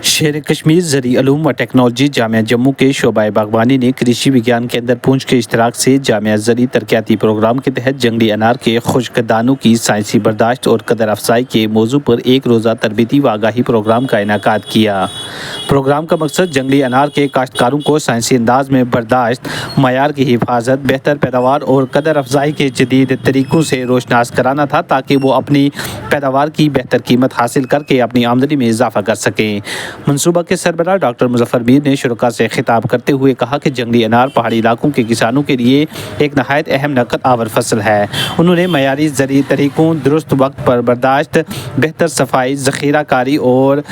शेर कश्मीर ज़री उलूम व टेक्नोलॉजी जामिया जम्मू के शोबाए बागवानी ने कृषि विज्ञान केंद्र पूंछ के इश्तराक से जामिया ज़री तरक्याती प्रोग्राम के तहत जंगली अनार के खुश्क दानों की साइंसी बर्दाश्त और कदर अफजाई के मौजू पर एक रोज़ा तरबीती व आगाही प्रोग्राम का इनेकाद किया। प्रोग्राम का मकसद जंगली अनार के काश्तकारों को साइंसी अंदाज में बर्दाश्त, मयार की हिफाजत, बेहतर पैदावार और कदर अफजाई के जदीद तरीक़ों से रोशनास कराना था ताकि वो अपनी पैदावार की बेहतर कीमत हासिल करके अपनी आमदनी में इजाफा कर सकें। मनसूबा के सरबराह डॉक्टर मुजफ्फर मीर ने शुरुका से खिताब करते हुए कहा कि जंगली अनार पहाड़ी इलाकों के किसानों के लिए एक नहायत अहम नकद आवर फसल है। उन्होंने मयारी ज़री तरीक़ों, दुरुस्त वक्त पर बर्दाश्त, बेहतर सफाई, ज़ख़ीरा कारी और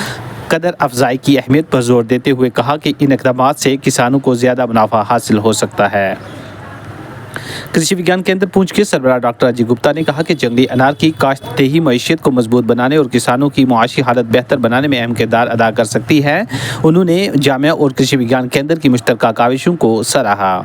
कदर अफजाई की अहमियत पर जोर देते हुए कहा कि इन इक़दामात से किसानों को ज़्यादा मुनाफा हासिल हो सकता है। कृषि विज्ञान केंद्र पूंछ के सरबराह डॉक्टर अजय गुप्ता ने कहा कि जंगली अनार की काश्त देही मईशत को मजबूत बनाने और किसानों की मुआशी हालत बेहतर बनाने में अहम किरदार अदा कर सकती है। उन्होंने जामिया और कृषि विज्ञान केंद्र की मुश्तरका काविशों को सराहा।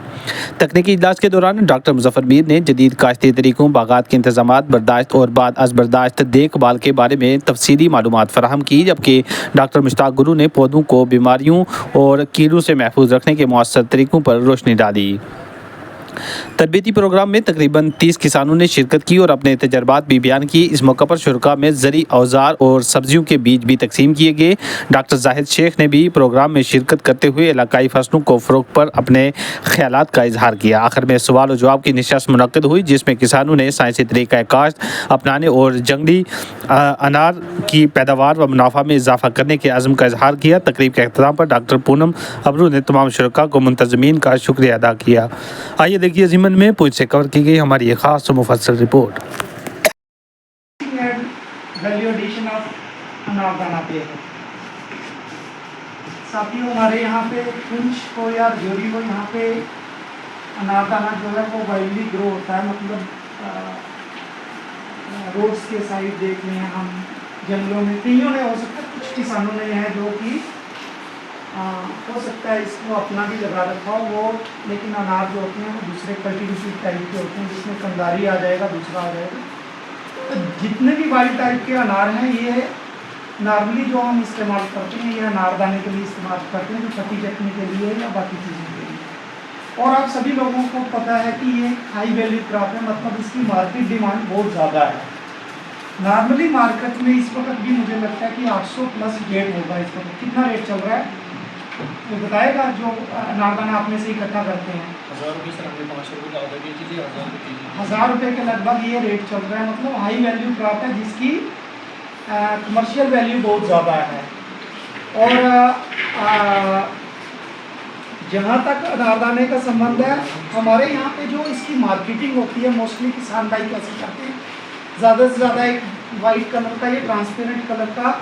तकनीकी इजलास के दौरान डॉक्टर मुजफ्फर मीर ने जदीद काश्ती तरीकों, बागात के इंतजामात, बर्दाश्त और बाद अज बर्दाश्त देखभाल के बारे में तफसीली मालूमात फराहम की, जबकि डॉक्टर मुश्ताक गुरु ने पौधों को बीमारियों और कीड़ों से महफूज रखने के मौसर तरीकों पर रोशनी डाली। तरबीती प्रोग्राम में तकरीबन 30 किसानों ने शिरकत की और अपने तजर्बात भी बयान किए। इस मौके पर शुरका में ज़री औजार और सब्जियों के बीज भी तकसीम किए गए। डॉक्टर जाहिद शेख ने भी प्रोग्राम में शिरकत करते हुए इलाकाई फसलों को फ़रोग पर अपने ख्यालात का इजहार किया। आखिर में सवाल और जवाब की नशस्त मुनक्किद हुई, जिसमें किसानों ने साइंसी तरीक़ा काश्त अपनाने और जंगली अनार की पैदावार व मुनाफा में इजाफा करने के अज़्म का इजहार किया। तकरीब के अख्ताम पर डॉक्टर पूनम अबरू ने तमाम शुरका को मुंतज़मीन का शुक्रिया अदा किया। आइए देखिए ज़िमन में पूछ से कवर की गई हमारी एक खास मुफस्सल रिपोर्ट। वैल्यू एडिशन ऑफ अनारदाना पे है साथियों, हमारे यहाँ पे पूंछ को या जोरी को यहाँ पे अनारदाना जो है वो वाइडली ग्रो होता है। मतलब रोड्स के साइड देख लें हम, जंगलों में कईयों ने, हो सकता है कुछ किसानों ने है जो कि हो सकता है इसको अपना भी लगा रखा हो वो, लेकिन अनार जो होते हैं वो दूसरे कल्टीवेटेड टाइप के होते हैं जिसमें कंदारी आ जाएगा, दूसरा आ जाएगा। तो जितने भी वाइल्ड टाइप के अनार हैं ये नॉर्मली जो हम इस्तेमाल करते हैं, ये अनारदाने के लिए इस्तेमाल करते हैं, जो छठी चटनी के लिए या बाकी चीज़ों के लिए। और आप सभी लोगों को पता है कि ये हाई वैल्यू क्रॉप है, मतलब इसकी मार्केट डिमांड बहुत ज़्यादा है। नॉर्मली मार्केट में इस वक्त भी मुझे लगता है कि 800 प्लस रेट होगा। इस वक्त कितना रेट चल रहा है तो बताएगा जो अनारदाना अपने से इकट्ठा करते हैं? 1000 रुपये से हमने 500 रुपये ज़्यादा बेची थी, 1000 रुपये 1000 रुपये के लगभग ये रेट चल रहा है। मतलब हाई वैल्यू क्रॉप है जिसकी कमर्शियल वैल्यू बहुत ज़्यादा है। और जहाँ तक अनारदाने का संबंध है, हमारे यहाँ पे जो इसकी मार्केटिंग होती है मोस्टली किसान भाई कैसे करते हैं, ज़्यादा से ज़्यादा एक वाइट कलर का, ये ट्रांसपेरेंट कलर का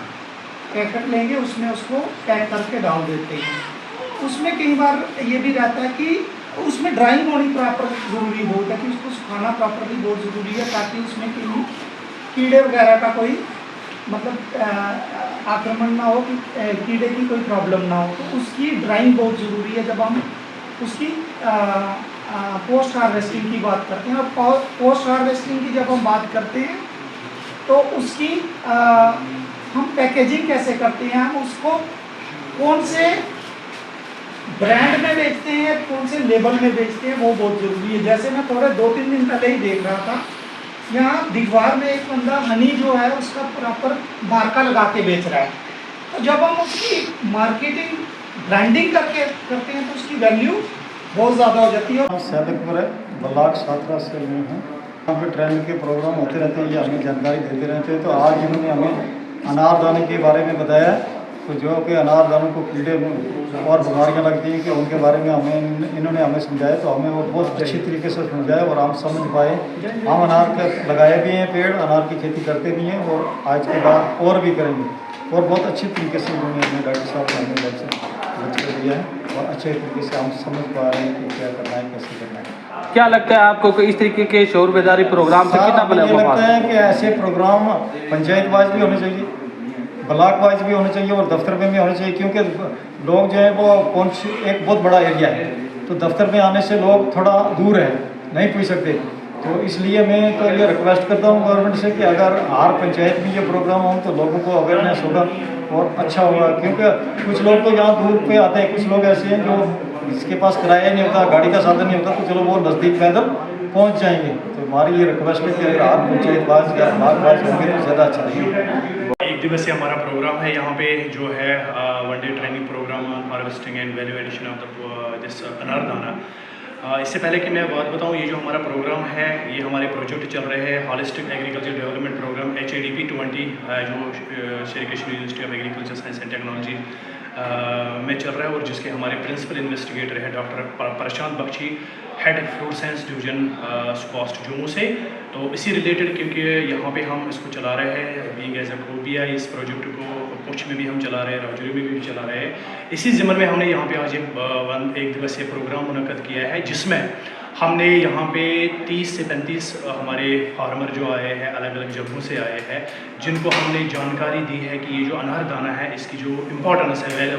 पैकेट लेंगे, उसमें उसको पैक करके डाल देते हैं। उसमें कई बार ये भी रहता है कि उसमें ड्राइंग होनी प्रॉपर ज़रूरी बहुत है, कि उसको सुखाना प्रॉपरली बहुत ज़रूरी है, ताकि उसमें कहीं कीड़े वगैरह का कोई मतलब आक्रमण ना हो, कि कीड़े की कोई प्रॉब्लम ना हो। तो उसकी ड्राइंग बहुत ज़रूरी है जब हम उसकी पोस्ट हार्वेस्टिंग की बात करते हैं। और पोस्ट हार्वेस्टिंग की जब हम बात करते हैं तो उसकी हम पैकेजिंग कैसे करते हैं, हम उसको कौन से ब्रांड में बेचते हैं, कौन से लेबल में बेचते हैं, वो बहुत ज़रूरी है। जैसे मैं थोड़े 2-3 दिन पहले ही देख रहा था, यहाँ दिगवार में एक बंदा हनी जो है उसका प्रॉपर मार्का लगा के बेच रहा है। तो जब हम उसकी मार्केटिंग ब्रांडिंग करके करते हैं तो उसकी वैल्यू बहुत ज़्यादा हो जाती है। सैदकपुर है, ब्लाक 17 से मैं हूँ। यहाँ पे ट्रेनिंग के प्रोग्राम होते रहते हैं, ये हमें जानकारी देते रहते हैं। तो आज इन्होंने हमें अनारदाने के बारे में बताया, तो जो कि अनारदानों को कीड़े और बीमारियाँ लगती हैं कि उनके बारे में इन्होंने हमें समझाया। तो हमें वो बहुत अच्छी तरीके से समझाया और हम समझ पाए। हम अनार के लगाए भी हैं पेड़, अनार की खेती करते भी हैं और आज के बाद और भी करेंगे। और बहुत अच्छी तरीके से उन्होंने हमें डॉक्टर साहब ने हमें लेक्चर दिया है और अच्छे तरीके से हम समझ पा रहे हैं कि क्या करना है, कैसे करना है। क्या लगता है आपको कि इस तरीके के शोर बेदारी प्रोग्राम से कितना बना? मुझे लगता है कि ऐसे प्रोग्राम पंचायत वाइज भी होने चाहिए, ब्लॉक वाइज भी होने चाहिए और दफ्तर में भी होने चाहिए। क्योंकि लोग जो है वो एक बहुत बड़ा एरिया है, तो दफ्तर में आने से लोग थोड़ा दूर है, नहीं पूछ सकते। तो इसलिए मैं तो ये रिक्वेस्ट करता हूँ गवर्नमेंट से कि अगर हर पंचायत में ये प्रोग्राम हो तो लोगों को अवेयरनेस होगा और अच्छा होगा, क्योंकि कुछ लोग तो यहाँ दूर पे आते हैं, कुछ लोग ऐसे हैं जो जिसके पास किराया नहीं होता, गाड़ी का साधन नहीं होता, तो चलो वो नज़दीक पैदल पहुँच जाएंगे। तो हमारी ये रिक्वेस्ट है कि अगर हर पंचायत बाज या भाग बाज होंगे तो ज़्यादा अच्छा रहेगा। एक दिवसीय हमारा प्रोग्राम है यहाँ पे जो है one day training programme on harvesting and value addition of the this anardana. इससे पहले कि मैं बात बताऊँ, ये जो हमारा प्रोग्राम है ये हमारे प्रोजेक्ट चल रहे हैं holistic agriculture development programme HADP 20 जो Shri Krishna university of agriculture science and technology में चल रहा है और जिसके हमारे प्रिंसिपल इन्वेस्टिगेटर है doctor Prashant Bakshi, head fruit science division SKUAST Jammu से। तो इसी रिलेटेड क्योंकि यहाँ पे हम इसको चला रहे हैं बीइंग एज अ खोबिया, इस प्रोजेक्ट को पुंछ में भी हम चला रहे हैं, राजौरी में भी चला रहे हैं। इसी ज़िम्मन में हमने यहाँ पे आज एक दिवसीय प्रोग्राम मुनक्कद किया है जिसमें हमने यहाँ पे 30 से 35 हमारे फार्मर जो आए हैं अलग अलग जगहों से आए हैं, जिनको हमने जानकारी दी है कि ये जो अनारदाना है इसकी जो इम्पोर्टेंस है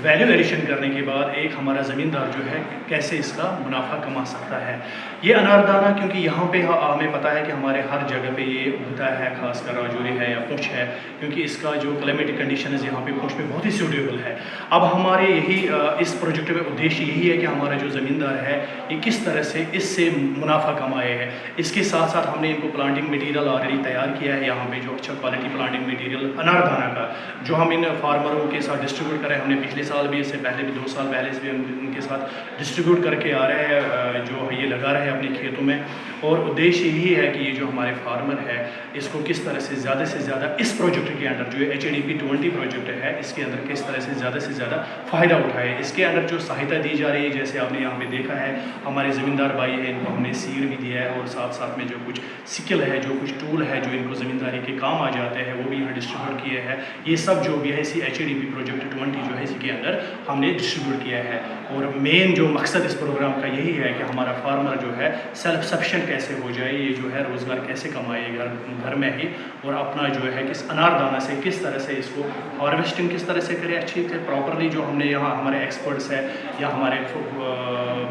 वैल्यू एडिशन करने के बाद एक हमारा ज़मींदार जो है कैसे इसका मुनाफा कमा सकता है। ये अनारदाना क्योंकि यहाँ पे हमें पता है कि हमारे हर जगह पे ये उगता है, खासकर राजौरी है या पुंछ है, क्योंकि इसका जो क्लाइमेटिक कंडीशन है यहाँ पे पुंछ में बहुत ही सूटेबल है। अब हमारे यही इस प्रोजेक्ट में उद्देश्य यही है कि हमारा जो ज़मींदार है ये किस तरह से इससे मुनाफा कमाए हैं। इसके साथ साथ हमने इनको प्लांटिंग मटीरियल ऑलरेडी तैयार किया है यहाँ पे, जो अच्छा क्वालिटी प्लांटिंग मटीरियल अनारदाना का जो हम इन फार्मरों के साथ डिस्ट्रीब्यूट करें। हमने पिछले साल भी, इससे पहले भी 2 साल पहले से भी उनके साथ डिस्ट्रीब्यूट करके आ रहे हैं, जो ये लगा रहे हैं अपने खेतों में। और उद्देश्य यही है कि ये जो हमारे फार्मर है इसको किस तरह से ज़्यादा इस प्रोजेक्ट के अंदर जो HADP 20 प्रोजेक्ट है इसके अंदर किस तरह से ज़्यादा फ़ायदा उठाए। इसके अंदर जो सहायता दी जा रही है, जैसे आपने यहाँ पे देखा है हमारे ज़मींदार भाई है, इनको हमने सीड भी दिया है और साथ में जो कुछ स्किल है, जो कुछ टूल है जो इनको ज़मींदारी के काम आ जाते हैं वो भी यहाँ डिस्ट्रीब्यूट किए हैं। ये सब जो भी है इसी HADP प्रोजेक्ट 20 जो है इसके अंदर हमने डिस्ट्रीब्यूट किया है। और मेन जो मकसद इस प्रोग्राम का यही है कि हमारा फार्मर जो है सेल्फ सफिशिएंट कैसे हो जाए, ये जो है रोज़गार कैसे कमाए घर में ही, और अपना जो है किस अनारदाना से किस तरह से इसको हार्वेस्टिंग किस तरह से करें अच्छी से प्रॉपरली। जो हमने यहाँ हमारे एक्सपर्ट्स है या हमारे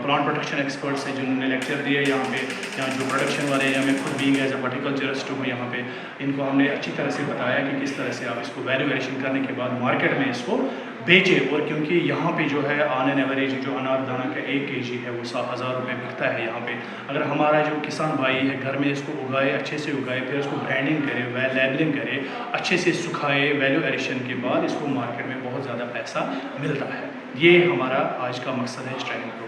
प्लांट प्रोटेक्शन एक्सपर्ट्स हैं जिन्होंने लेक्चर दिए यहाँ पे, यहाँ जो प्रोडक्शन वाले हैं, मैं खुद बीइंग एज अ हॉर्टिकल्चरिस्ट हूँ यहाँ पे, इनको हमने अच्छी तरह से बताया कि किस तरह से आप इसको वैल्यू एडिशन करने के बाद मार्केट में इसको बेचें। और क्योंकि यहाँ पे जो है ऑन एन एवरेज जो अनारदाना का 1 kg है वो 7,000 रुपये बिकता है यहाँ पे। अगर हमारा जो किसान भाई है घर में इसको उगाए, अच्छे से उगाए, फिर उसको ब्रांडिंग करे, लेबलिंग करे, अच्छे से सुखाए, वैल्यू एडिशन के बाद इसको मार्केट में बहुत ज़्यादा पैसा मिलता है। ये हमारा आज का मकसद है इस ट्रेनिंग प्रोग्राम।